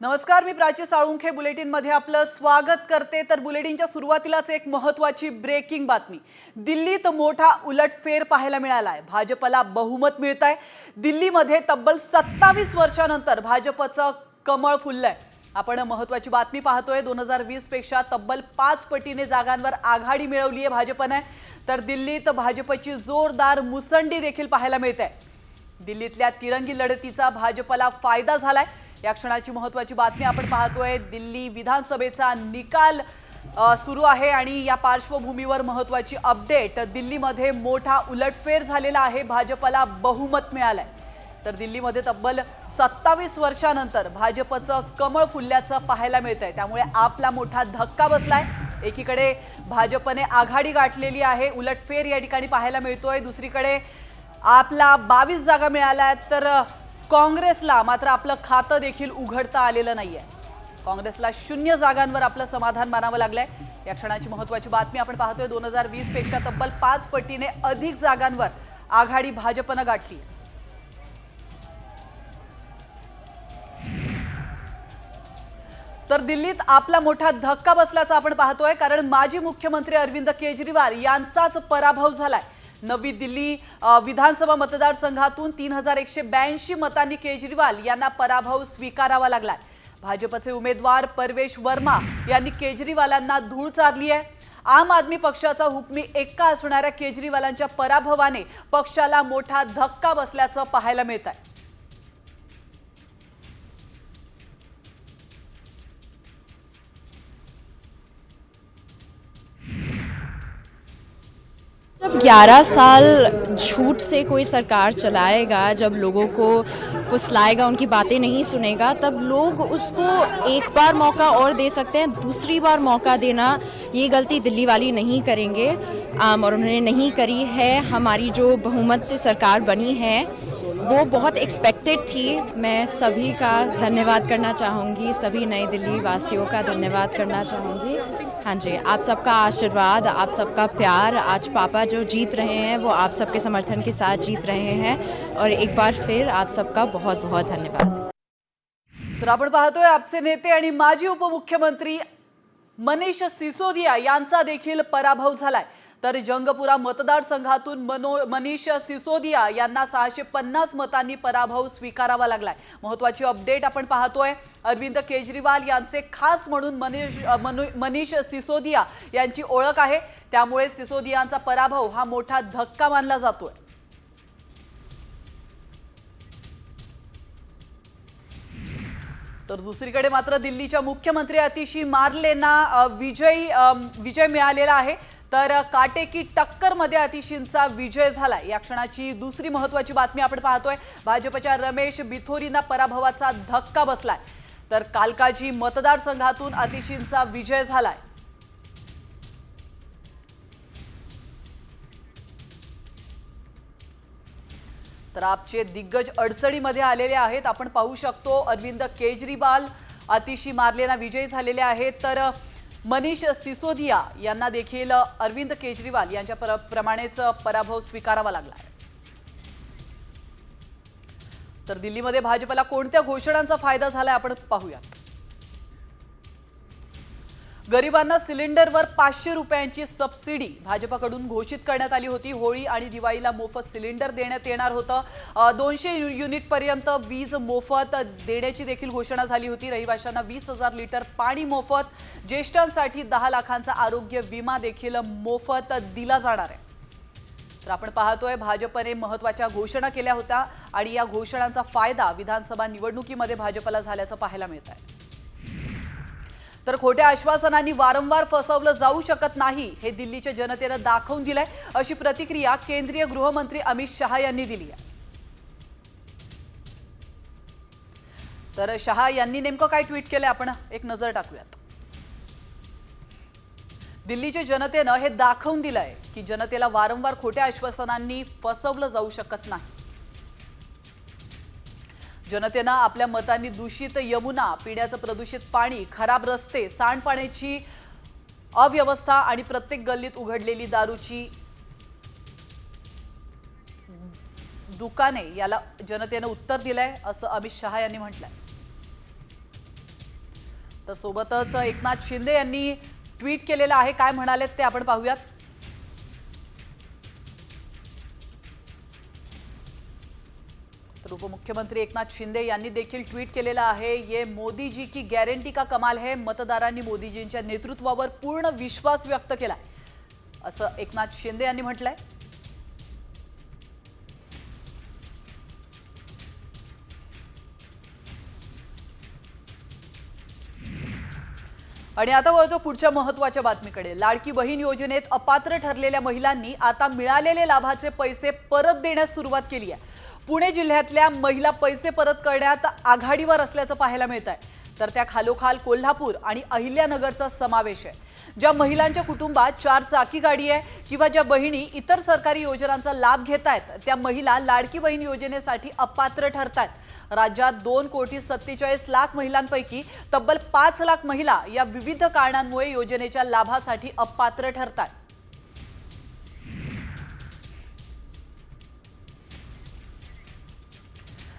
नमस्कार, मी प्राची साळुंखे बुलेटिनमध्ये आपलं स्वागत करते। तर बुलेटिनच्या सुरुवातीलाच एक महत्त्वाची ब्रेकिंग बातमी। दिल्लीत मोठा उलटफेर पाहायला मिळाला आहे। भाजपला बहुमत मिळतंय। दिल्लीमध्ये तब्बल 27 वर्षांनंतर भाजपचं कमळ फुललंय। आपण महत्त्वाची बातमी पाहतोय। 2020 पेक्षा तब्बल 5 पटीने जागांवर आघाडी मिळवली आहे भाजपने। तर दिल्लीत भाजपची जोरदार मुसंडी देखील पाहायला मिळते। दिल्लीतल्या तिरंगी लढतीचा भाजपला फायदा झालाय। या क्षणाची महत्त्वाची बातमी आपण पाहतोय। दिल्ली विधानसभेचा निकाल सुरू आहे आणि या पार्श्वभूमीवर महत्त्वाची अपडेट। दिल्लीमध्ये मोठा उलटफेर झालेला आहे। भाजपला बहुमत मिळालंय। तर दिल्लीमध्ये तब्बल 27 वर्षांनंतर भाजपचं कमळ फुलल्याचं पाहायला मिळतंय। त्यामुळे आपला मोठा धक्का बसलाय। एकीकडे भाजपने आघाडी गाठलेली आहे, उलटफेर या ठिकाणी पाहायला मिळतोय। दुसरीकडे आपला 22 जागा मिळाल्या, तर काँग्रेसला मात्र आपलं खातं देखील उघडता आलेलं नाहीये। काँग्रेसला 0 जागांवर आपलं समाधान मानावं लागलंय। या क्षणाची महत्त्वाची बातमी आपण पाहतोय। 2020 पेक्षा तब्बल 5 पटीने अधिक जागांवर आघाडी भाजपने गाठली। तर दिल्लीत आपला मोठा धक्का बसल्याचं आपण पाहतोय, कारण माजी मुख्यमंत्री अरविंद केजरीवाल यांचाच पराभव झालाय। नवी दिल्ली विधानसभा मतदारसंघातून 3182 मतांनी केजरीवाल यांना पराभव स्वीकारावा लागलाय। भाजपचे उमेदवार परवेश वर्मा यांनी केजरीवालांना धूळ चारली आहे। आम आदमी पक्षाचा हुकमी एक्का असणाऱ्या केजरीवालांच्या पराभवाने पक्षाला मोठा धक्का बसल्याचं पाहायला मिळतंय। जब 11 साल झूठ से कोई सरकार चलाएगा, जब लोगों को फुसलाएगा, उनकी बातें नहीं सुनेगा, तब लोग उसको एक बार मौका और दे सकते हैं। दूसरी बार मौका देना, ये गलती दिल्ली वाली नहीं करेंगे और उन्होंने नहीं करी है। हमारी जो बहुमत से सरकार बनी है वो बहुत एक्सपेक्टेड थी। मैं सभी का धन्यवाद करना चाहूँगी, सभी नई दिल्ली वासियों का धन्यवाद करना चाहूँगी। हाँ जी, आप सबका आशीर्वाद, आप सबका प्यार, आज पापा जो जीत रहे हैं वो आप सबके समर्थन के साथ जीत रहे हैं और एक बार फिर आप सबका बहुत बहुत धन्यवाद। तर आपण पाहतोय आपचे नेते आणि माजी उपमुख्यमंत्री मनीष सिसोदिया यांचा देखील पराभव झालाय। तर जंगपुरा मतदारसंघातून मनीष सिसोदिया यांना 650 मतांनी पराभव स्वीकारावा लागलाय। महत्त्वाची अपडेट आपण पाहतोय। अरविंद केजरीवाल यांचे खास म्हणून मनीष सिसोदिया यांची ओळख आहे। त्यामुळे सिसोदियांचा पराभव हा मोठा धक्का मानला जातोय। तर दुसरीकडे मात्र दिल्लीच्या मुख्यमंत्री आतिशी मार्लेना विजय मिळालेला आहे। तर काटेकी टक्कर मध्ये आतिशींचा विजय झाला। या क्षणाची दुसरी महत्त्वाची बातमी आपण पाहतोय। भाजपच्या रमेश बिथोरींना पराभवाचा धक्का बसलाय। तर कालकाजी मतदारसंघातून आतिशींचा विजय झालाय। तर आपचे दिग्गज अडचणीमध्ये आलेले आहेत। आपण पाहू शकतो अरविंद केजरीवाल आतिशी मार्लेना विजयी झालेले आहेत। तर मनीष सिसोदिया यांना देखील अरविंद केजरीवाल यांच्या प्रमाणेच पराभव स्वीकारावा लागला आहे। तर दिल्लीमध्ये भाजपला कोणत्या घोषणांचा फायदा झालाय आपण पाहूयात। गरिबांना सिलेंडरवर 500 रुपयांची सबसिडी भाजपकडून घोषित करण्यात आली होती। होळी आणि दिवाळीला मोफत सिलेंडर देण्यात येणार होतं। 200 युनिट पर्यंत वीज मोफत देण्याची देखील घोषणा झाली होती। रहिवाशांना 20,000 लिटर पाणी मोफत, ज्येष्ठांसाठी 10 लाखांचा आरोग्य विमा देखील मोफत दिला जाणार आहे। तर आपण पाहतोय भाजपने महत्त्वाच्या घोषणा केल्या होत्या आणि या घोषणांचा फायदा विधानसभा निवडणुकीमध्ये भाजपला झाल्याचं पाहायला मिळत आहे। तर खोट्या आश्वासनांनी वारंवार फसवलं जाऊ शकत नाही हे दिल्लीच्या जनतेने दाखवून दिलंय, अशी प्रतिक्रिया केंद्रीय गृहमंत्री अमित शहा यांनी दिली आहे। तर शहा यांनी नेमकं काय ट्विट केलंय आपण एक नजर टाकूयात। दिल्लीच्या जनतेने हे दाखवून दिलंय की जनतेला वारंवार खोट्या आश्वासनांनी फसवलं जाऊ शकत नाही। जनतेने आपल्या मतांनी दूषित यमुना, पिण्याचं प्रदूषित पाणी, खराब रस्ते, सांडपाण्याची अव्यवस्था आणि प्रत्येक गल्लीत उघडलेली दारूची दुकाने याला जनतेने उत्तर दिलंय, असं अमित शहा यांनी म्हटलंय। तर सोबतच एकनाथ शिंदे यांनी ट्विट केलेलं आहे, काय म्हणालेत ते आपण पाहूयात। तर उपमुख्यमंत्री एकनाथ शिंदे यांनी देखील ट्विट केलेलं आहे, ये मोदी जी की गॅरंटी का कमाल है, मतदारांनी मोदीजींच्या नेतृत्वावर पूर्ण विश्वास व्यक्त केलाय असं एकनाथ शिंदे यांनी म्हटलंय। आणि आता वळतो पुढच्या महत्त्वाच्या बातमीकडे। लाडकी बहीण योजनेत अपात्र ठरलेल्या महिलांनी आता मिळालेले लाभाचे पैसे परत देण्यास सुरुवात केली आहे। पुणे जिल्ह्यातल्या महिला पैसे परत करण्यात आघाडीवर असल्याचं पाहायला मिळत आहे, तर त्या खालोखाल कोल्हापूर आणि अहिल्यानगरचा समावेश आहे। ज्या महिलांच्या कुटुंबात 4 चाकी गाडी आहे किंवा ज्या बहिणी इतर सरकारी योजनांचा लाभ घेत आहेत, त्या महिला लाडकी बहीण योजनेसाठी अपात्र ठरतात। राज्यात 2,47,00,000 महिलांपैकी तब्बल 5 लाख महिला या विविध कारणांमुळे योजनेच्या लाभासाठी अपात्र ठरतात।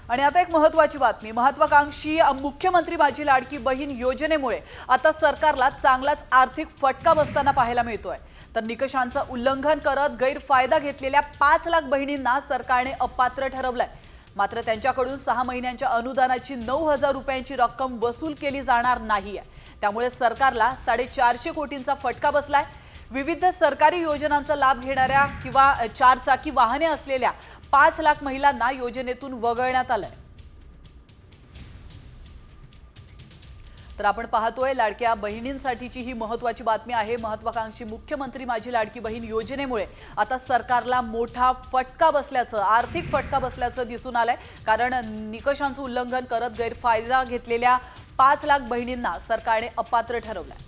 आणि आता एक महत्त्वाची बातमी, महत्त्वाकांक्षी मुख्यमंत्री माझी लाडकी बहीण योजनेमुळे आता सरकारला चांगलाच आर्थिक फटका बसताना पाहायला मिळतोय। तर निकषांचं उल्लंघन करत गैरफायदा घेतलेल्या 5 लाख बहिणींना सरकारने अपात्र ठरवलंय। मात्र त्यांच्याकडून 6 महिन्यांच्या अनुदानाची 9,000 रुपयांची रक्कम वसूल केली जाणार नाहीये। त्यामुळे सरकारला 450 कोटींचा फटका बसलाय। विविध सरकारी योजनांचा लाभ घेणाऱ्या किंवा 4 चाकी वाहने असलेल्या 5 लाख महिलांना योजनेतून वगळण्यात आलंय। तर आपण पाहतोय लाडक्या बहिणींसाठीची ही महत्त्वाची बातमी आहे। महत्त्वाकांक्षी मुख्यमंत्री माझी लाडकी बहीण योजनेमुळे आता सरकारला मोठा फटका बसल्याचं, आर्थिक फटका बसल्याचं दिसून आलंय। कारण निकषांचं उल्लंघन करत गैरफायदा घेतलेल्या 5 लाख बहिणींना सरकारने अपात्र ठरवलंय।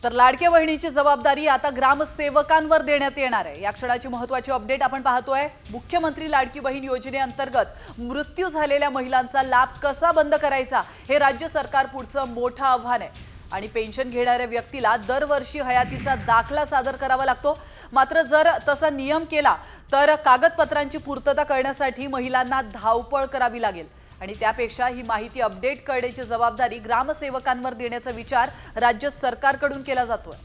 तर लाडक्या बहिणीची जबाबदारी आता ग्रामसेवकांवर देण्यात येणार आहे। या क्षणाची महत्त्वाची अपडेट आपण पाहतोय। मुख्यमंत्री लाडकी बहीण योजनेअंतर्गत मृत्यू झालेल्या महिलांचा लाभ कसा बंद करायचा, हे राज्य सरकार पुढचं मोठं आव्हान आहे। आणि पेन्शन घेणाऱ्या व्यक्तीला दरवर्षी हयातीचा दाखला सादर करावा लागतो। मात्र जर तसा नियम केला तर कागदपत्रांची पूर्तता करण्यासाठी महिलांना धावपळ करावी लागेल। आणि त्यापेक्षा ही माहिती अपडेट करण्याची जबाबदारी ग्रामसेवकांवर देण्याचा विचार राज्य सरकारकडून केला जातोय।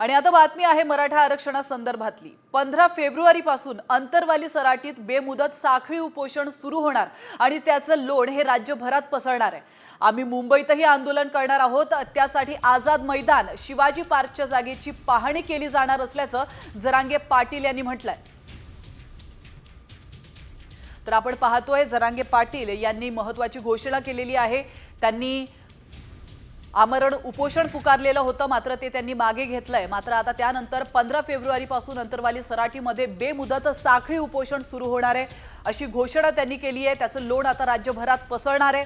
आणि आता बातमी आहे मराठा आरक्षणासंदर्भातली। 15 फेब्रुवारीपासून अंतरवाली सराटीत बेमुदत साखळी उपोषण सुरू होणार आणि त्याचं लोण हे राज्यभरात पसरणार आहे। आम्ही मुंबईतही आंदोलन करणार आहोत। त्यासाठी आझाद मैदान, शिवाजी पार्कच्या जागेची पाहणी केली जाणार असल्याचं जरांगे पाटील यांनी म्हटलंय। तर आपण पाहतोय जरांगे पाटील यांनी महत्त्वाची घोषणा केलेली आहे। त्यांनी आमरण उपोषण पुकारलेलं होतं, मात्र ते त्यांनी मागे घेतलंय। मात्र आता त्यानंतर 15 फेब्रुवारीपासून अंतरवाली सराटीमध्ये बेमुदत साखळी उपोषण सुरू होणार आहे अशी घोषणा त्यांनी केली आहे। त्याचं लोण आता राज्यभरात पसरणार आहे।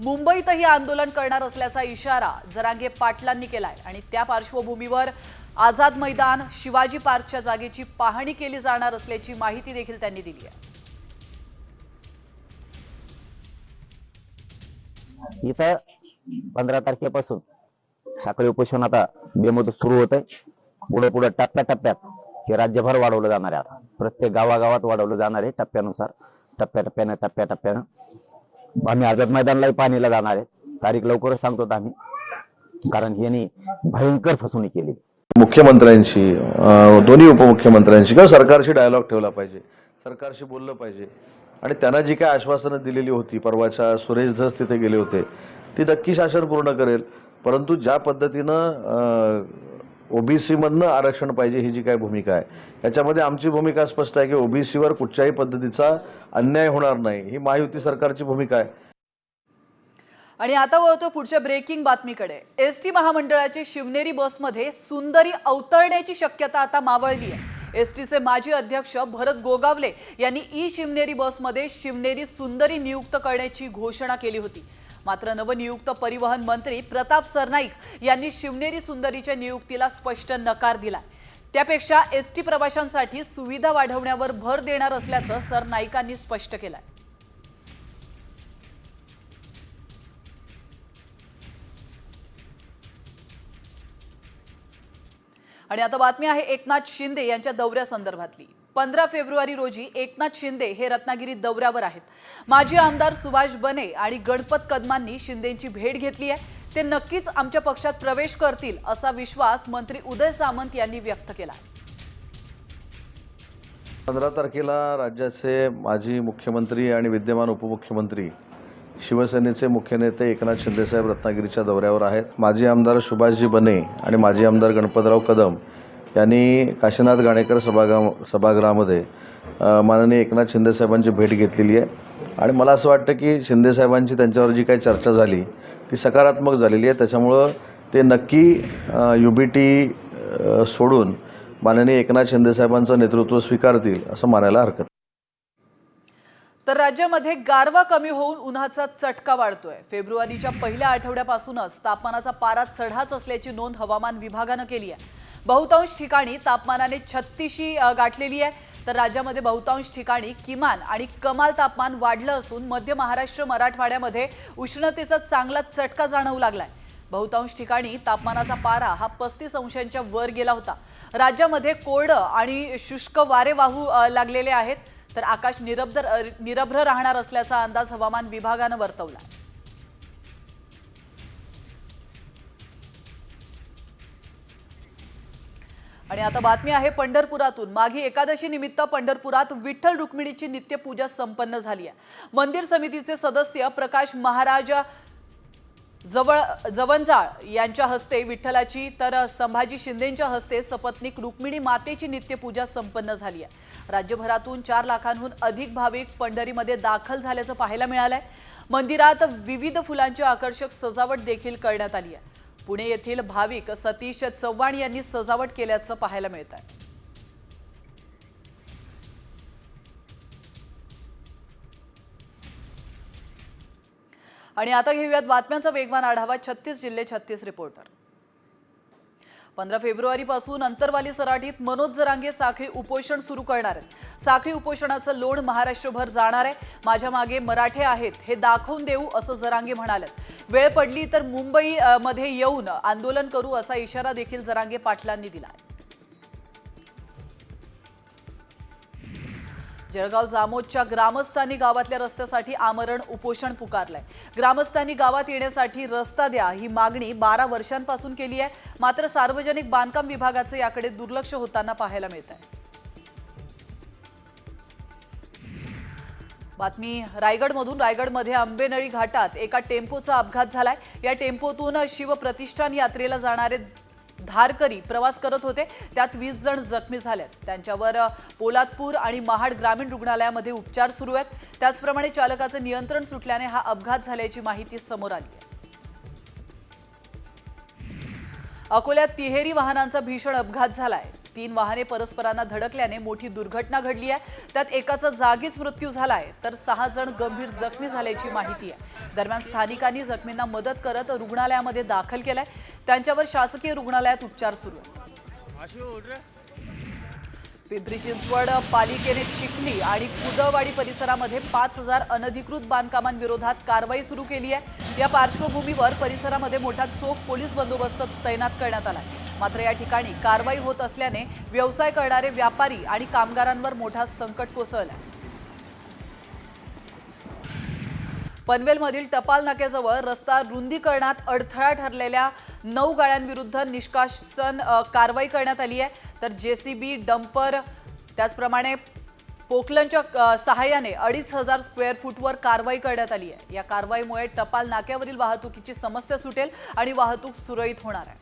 मुंबईतही आंदोलन करणार असल्याचा इशारा जरांगे पाटलांनी केलाय। आणि त्या पार्श्वभूमीवर आझाद मैदान, शिवाजी पार्कच्या जागेची पाहणी केली जाणार असल्याची माहिती देखील त्यांनी दिली आहे। इथं 15 तारखेपासून साखळी उपोषण आता बेमुदत सुरू होत आहे। पुढे पुढे टप्प्याटप्प्यात हे राज्यभर वाढवलं जाणार आहे। आता प्रत्येक गावागावात वाढवलं जाणार आहे टप्प्यानुसार, टप्प्याटप्प्यानं आम्ही आझाद मैदानलाही पाहणीला जाणार आहे। तारीख लवकरच सांगतो आम्ही, कारण यांनी भयंकर फसवणूक केली। मुख्यमंत्र्यांशी, दोन्ही उपमुख्यमंत्र्यांशी किंवा सरकारशी डायलॉग ठेवला पाहिजे, सरकारशी बोललं पाहिजे। आणि त्यांना जी काय आश्वासनं दिलेली होती, परवाच्या सुरेश धस तिथे गेले होते, ती नक्की शासन पूर्ण करेल। परंतु ज्या पद्धतीनं ओबीसी मधनं आरक्षण पाहिजे ही जी काय भूमिका आहे, याच्यामध्ये आमची भूमिका स्पष्ट आहे की ओबीसीवर कुठच्याही पद्धतीचा अन्याय होणार नाही, ही महायुती सरकारची भूमिका आहे। आणि आता वळतो पुढच्या ब्रेकिंग बातमीकडे। एसटी महामंडळाची शिवनेरी बसमध्ये सुंदरी अवतरण्याची शक्यता आता मावळली आहे। एसटीचे माजी अध्यक्ष भरत गोगावले यांनी ई शिवनेरी बसमध्ये शिवनेरी सुंदरी नियुक्त करण्याची घोषणा केली होती। मात्र नवनियुक्त परिवहन मंत्री प्रताप सरनाईक यांनी शिवनेरी सुंदरीच्या नियुक्तीला स्पष्ट नकार दिला। त्यापेक्षा एसटी प्रवाशांसाठी सुविधा वाढवण्यावर भर देणार असल्याचं सरनाईकांनी स्पष्ट केलंय। आणि आता बातमी आहे एकनाथ शिंदे यांच्या दौऱ्यासंदर्भातली। 15 फेब्रुवारी रोजी एकनाथ शिंदे हे रत्नागिरी दौऱ्यावर आहेत। माजी आमदार सुभाष बने आणि गणपत कदमांनी शिंदेंची भेट घेतली आहे। ते नक्कीच आमच्या पक्षात प्रवेश करतील असा विश्वास मंत्री उदय सामंत यांनी व्यक्त केला। 15 तारखेला राज्याचे माजी मुख्यमंत्री आणि विद्यमान उपमुख्यमंत्री शिवसेनेचे मुख्य नेते एकनाथ शिंदेसाहेब रत्नागिरीच्या दौऱ्यावर आहेत। माजी आमदार सुभाषजी बने आणि माजी आमदार गणपतराव कदम यांनी काशीनाथ घाणेकर सभागृहामध्ये माननीय एकनाथ शिंदेसाहेबांची भेट घेतलेली आहे आणि मला असं वाटतं की शिंदेसाहेबांची त्यांच्यावर जी काही चर्चा झाली ती सकारात्मक झालेली आहे। त्याच्यामुळं ते नक्की UBT सोडून माननीय एकनाथ शिंदेसाहेबांचं नेतृत्व स्वीकारतील असं मानायला हरकत नाही। तर राज्यामध्ये गारवा कमी होऊन उन्हाचा चटका वाढतोय। फेब्रुवारीच्या पहिल्या आठवड्यापासूनच तापमानाचा पारा चढाच असल्याची नोंद हवामान विभागाने केली आहे। बहुतांश ठिकाणी तापमानाने 36शी गाठलेली आहे। तर राज्यामध्ये बहुतांश ठिकाणी किमान आणि कमाल तापमान वाढलं असून मध्य महाराष्ट्र मराठवाड्यामध्ये उष्णतेचा चांगला चटका जाणवू लागलाय। बहुतांश ठिकाणी तापमानाचा पारा हा 35 अंशांच्या वर गेला होता। राज्यामध्ये कोरडं आणि शुष्क वारे वाहू लागलेले आहेत। तर आकाश निरभ्र राहणार असल्याचा अंदाज हवामान विभागाने वर्तवला। आणि आता बातमी आहे पंढरपुरातून। माघी एकादशी निमित्त पंढरपुरात विठ्ठल रुक्मिणीची नित्यपूजा संपन्न झाली आहे। मंदिर समितीचे सदस्य प्रकाश महाराज जवंजाळ यांच्या हस्ते विठ्ठलाची तर संभाजी शिंदेंच्या हस्ते सपत्नीक रुक्मिणी मातेची नित्यपूजा संपन्न झाली आहे। राज्यभरातून 4 लाखांहून अधिक भाविक पंढरीमध्ये दाखल झाल्याचं पाहायला मिळालंय। मंदिरात विविध फुलांची आकर्षक सजावट देखील करण्यात आली आहे। पुणे येथील भाविक सतीश चव्हाण यांनी सजावट केल्याचं पाहायला मिळत आहे। आणि आता घेऊयात बातम्यांचा वेगवान आढावा। 36 जिल्हे 36 रिपोर्टर। 15 फेब्रुवारीपासून अंतरवाली सराटीत मनोज जरांगे साखळी उपोषण सुरू करणार आहेत। साखळी उपोषणाचं लोण महाराष्ट्रभर जाणार आहे। माझ्या मागे मराठे आहेत हे दाखवून देऊ असं जरांगे म्हणाले। वेळ पडली तर मुंबई मध्ये येऊन आंदोलन करू असा इशारा देखील जरांगे पाटलांनी दिला आहे। जळगाव जामोदच्या ग्रामस्थांनी गावातल्या रस्त्यासाठी आमरण उपोषण पुकारलंय। ग्रामस्थांनी गावात येण्यासाठी रस्ता द्या ही मागणी 12 वर्षांपासून केली आहे। मात्र सार्वजनिक बांधकाम विभागाचे याकडे दुर्लक्ष होताना पाहायला मिळत आहे। बातमी रायगडमधून। रायगडमध्ये आंबेनळी घाटात एका टेम्पोचा अपघात झालाय। या टेम्पोतून शिवप्रतिष्ठान यात्रेला जाणारे धारकरी प्रवास करत होते। त्यात 20 जण जखमी झालेत। त्यांच्यावर पोलादपूर आणि महाड ग्रामीण रुग्णालयामध्ये उपचार सुरू आहेत। त्याचप्रमाणे चालकाचं नियंत्रण सुटल्याने हा अपघात झाल्याची माहिती समोर आली आहे। अकोल्यात तिहेरी वाहनांचा भीषण अपघात झालाय। 3 वाहने परस्परांना धडकल्याने मोठी दुर्घटना घडली आहे। त्यात एकाचा जागीच मृत्यू झालाय तर 6 जण गंभीर जखमी झाल्याची माहिती आहे। दरम्यान स्थानिकांनी जखमींना मदत करत रुग्णालयामध्ये दाखल केलाय। त्यांच्यावर शासकीय रुग्णालयात उपचार सुरू आहेत। पिंपरी चिंचवड पालिकेने चिखली आणि कुदवाडी परिसरामध्ये 5000 अनधिकृत बांधकामांविरोधात कारवाई सुरू केली आहे। या पार्श्वभूमीवर परिसरामध्ये मोठा चोख पोलीस बंदोबस्त तैनात करण्यात आला आहे। मात्र या ठिकाणी कारवाई होत असल्याने व्यवसाय करणारे व्यापारी आणि कामगारांवर मोठा संकट कोसळला आहे। पनवेलमधील टपाल नाक्याजवळ रस्ता रुंदीकरणात अडथळा ठरलेल्या 9 गाड्यांविरुद्ध निष्कासन कारवाई करण्यात आली आहे। तर JCB डंपर त्याचप्रमाणे पोकलनच्या सहाय्याने 2500 स्क्वेअर फूटवर कारवाई करण्यात आली आहे। या कारवाईमुळे टपाल नाक्यावरील वाहतुकीची समस्या सुटेल आणि वाहतूक सुरळीत होणार आहे।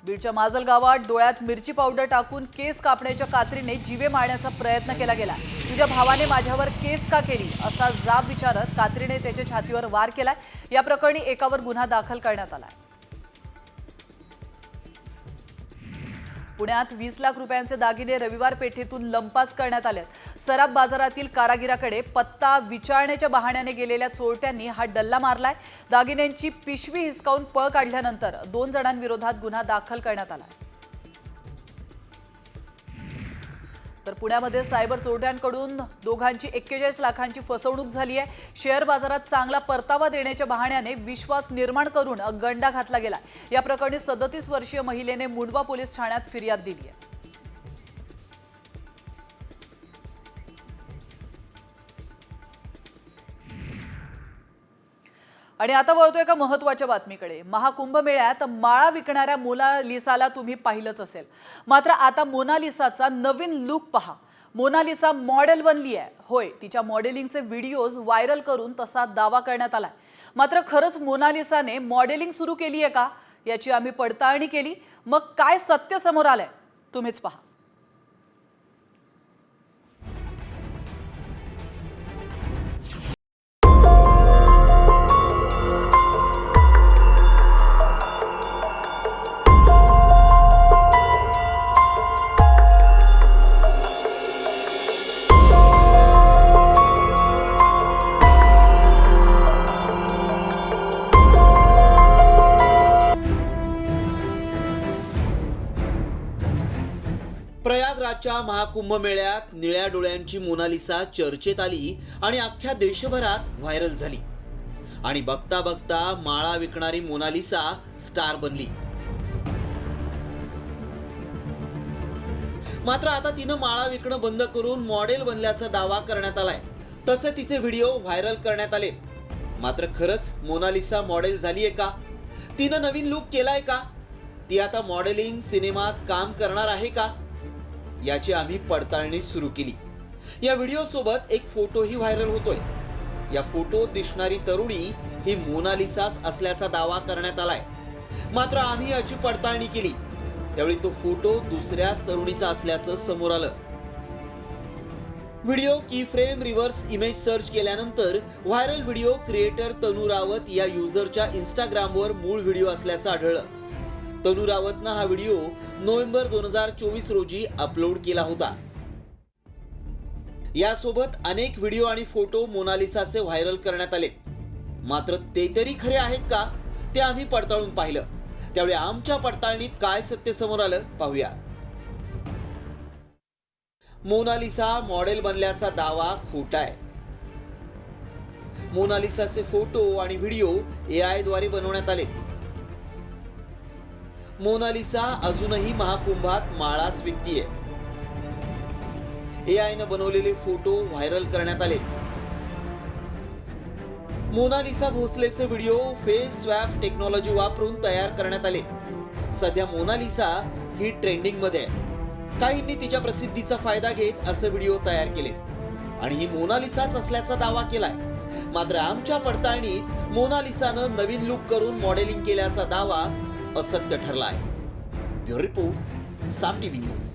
बीडच्या माजल गावात डोळ्यात मिरची पावडर टाकून केस कापण्याच्या कात्रीने जीवे मारण्याचा प्रयत्न केला गेला। तुझ्या भावाने माझ्यावर केस का केली असा जाब विचारत कात्रीने त्याच्या छातीवर वार केलाय। या प्रकरणी एकावर गुन्हा दाखल करण्यात आला। पुण्यात 20 लाख रुपयांचे दागिने रविवार पेठेतून लंपास करण्यात आले। सराफ बाजारातील कारागिराकडे पत्ता विचारण्याच्या बहाण्याने गेलेल्या चोरट्यांनी हा डल्ला मारलाय। दागिन्यांची पिशवी हिसकावून पळ काढल्यानंतर 2 जणांविरोधात गुन्हा दाखल करण्यात आला। तर पुण्यामध्ये सायबर चोरट्यांकडून दोघांची 41 लाखांची फसवणूक झाली आहे. शेअर बाजारात चांगला परतावा देण्याच्या बहाण्याने विश्वास निर्माण करून गंडा घातला गेला. या प्रकरणी 37 वर्षीय महिलेने मुंडवा पोलीस ठाण्यात फिर्याद दिली आहे. आणि आता वळतोय एका महत्त्वाच्या बातमीकडे. महाकुंभमेळ्यात माळा विकणाऱ्या मोनालिसाला तुम्ही पाहिलंच असेल. मात्र आता मोनालिसाचा नवीन लुक पहा. मोनालिसा मॉडेल बनली आहे. होय, तिच्या मॉडेलिंगचे व्हिडिओज व्हायरल करून तसा दावा करण्यात आलाय. मात्र खरंच मोनालिसाने मॉडेलिंग सुरू केली आहे का, याची आम्ही पडताळणी केली. मग काय सत्य समोर आलंय तुम्हीच पहा. प्रयागराजच्या महाकुंभ मेळ्यात निळ्या डोळ्यांची मोनालिसा चर्चेत आली आणि अख्ख्या देशभरात व्हायरल झाली. आणि बघता बघता माळा विकणारी मोनालिसा स्टार बनली. मात्र आता तिनं माळा विकणं बंद करून मॉडेल बनल्याचा दावा करण्यात आलाय. तसे तिचे व्हिडिओ व्हायरल करण्यात आले. मात्र खरंच मोनालिसा मॉडेल झालीये का? तिनं नवीन लुक केलाय का? ती आता मॉडेलिंग सिनेमात काम करणार आहे का? याची आम्ही पडताळणी सुरू केली. या व्हिडिओ सोबत एक फोटोही व्हायरल होतोय. या फोटोत दिसणारी तरुणी ही मोनालिसाच असल्याचा दावा करण्यात आलाय. मात्र आम्ही याची पडताळणी केली. त्यावेळी तो फोटो दुसऱ्याच तरुणीचा असल्याचं समोर आलं. व्हिडिओ की फ्रेम रिव्हर्स इमेज सर्च केल्यानंतर व्हायरल व्हिडिओ क्रिएटर तनू रावत या युजरच्या इंस्टाग्रामवर मूळ व्हिडिओ असल्याचं आढळलं. तनू रावतनं हा व्हिडिओ नोव्हेंबर 2024 रोजी अपलोड केला होता. यासोबत अनेक व्हिडिओ आणि फोटो मोनालिसाचे व्हायरल करण्यात आले. मात्र ते तरी खरे आहेत का, ते आम्ही पडताळून पाहिलं. त्यावेळी आमच्या पडताळणीत काय सत्य समोर आलं पाहूया. मोनालिसा मॉडेल बनल्याचा दावा खोटा आहे. मोनालिसाचे फोटो आणि व्हिडिओ AI द्वारे बनवण्यात आले. मोनालिसा अजूनही महाकुंभात माळाच विकतीये. AI ने बनवलेले फोटो व्हायरल करण्यात आले. मोनालिसा भोसलेचे व्हिडिओ फेस स्वॅप टेक्नॉलॉजी वापरून तयार करण्यात आले. सध्या मोनालिसा ही ट्रेंडिंग मध्ये आहे. काहींनी तिच्या प्रसिद्धीचा फायदा घेत असे व्हिडिओ तयार केले आणि ही मोनालिसाच असल्याचा दावा केलाय. मात्र आमच्या पडताळणीत मोनालिसानं नवीन लुक करून मॉडेलिंग केल्याचा दावा असत्य ठरला आहे. ब्युरो रिपोर्ट, साम टीव्ही न्यूज.